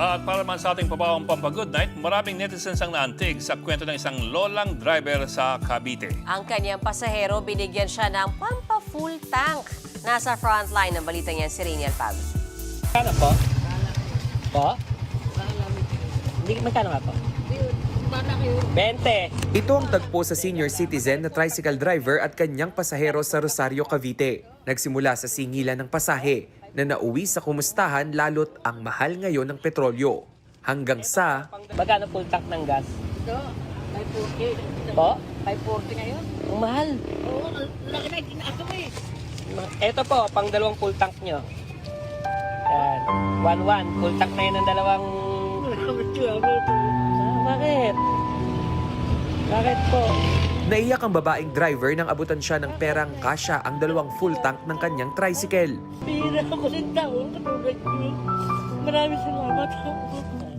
At para naman sa ating pabawang Pampa-Good Night, maraming netizens ang naantig sa kwento ng isang lolang driver sa Cavite. Ang kanyang pasahero, binigyan siya ng pampa-full tank. Nasa frontline ng balita niyan si Rainiel Pab. Magkano po? Po? Hindi, magkano nga po? 20. Ito ang tagpo sa senior citizen na tricycle driver at kanyang pasahero sa Rosario, Cavite. Nagsimula sa singilan ng pasahe na nauwi sa kumustahan lalo't ang mahal ngayon ng petrolyo. Hanggang sa Magkano full tank ng gas? Ito, 540. Po? 540 ngayon. Ang mahal. Oo, laki na itinaas mo eh. Ito po, pang dalawang full tank nyo. Yan. 1-1. Full tank na yun ng dalawang... bakit? Bakit po? naiyak ang babaeng driver nang abutan siya ng perang kasya ang dalawang full tank ng kanyang tricycle. Pira ako ng taon, katulad niyo. Maraming salamat.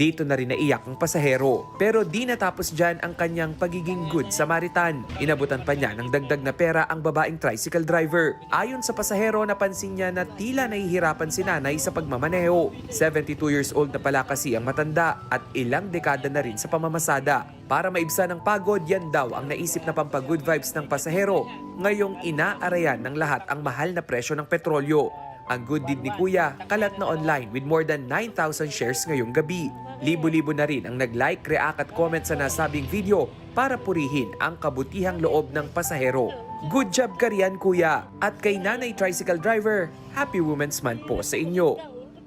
Dito na rin naiyak ang pasahero. Pero di natapos dyan ang kanyang pagiging good Samaritan. Inabutan pa niya ng dagdag na pera ang babaeng tricycle driver. Ayon sa pasahero, napansin niya na tila nahihirapan si nanay sa pagmamaneho. 72 years old na pala kasi ang matanda at ilang dekada na rin sa pamamasada. Para maibsan ang pagod, yan daw ang naisip na pampagood vibes ng pasahero. Ngayong inaarayan ng lahat ang mahal na presyo ng petrolyo. Ang good deed ni Kuya, kalat na online with more than 9,000 shares ngayong gabi. Libo-libo na rin ang nag-like, react at comment sa nasabing video para purihin ang kabutihang loob ng pasahero. Good job ka riyan, Kuya! At kay Nanay Tricycle Driver, Happy Women's Month po sa inyo.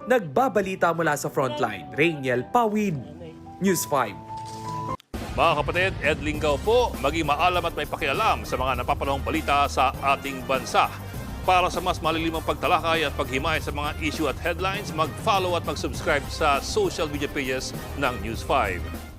Nagbabalita mula sa Frontline, Rainiel Pawid, News 5. Mga kapatid, Ed Lingaw po, maging maalam at may pakialam sa mga napapanahong balita sa ating bansa. Para sa mas malilimang pagtalakay at paghimay sa mga issue at headlines, mag-follow at mag-subscribe sa social media pages ng News 5.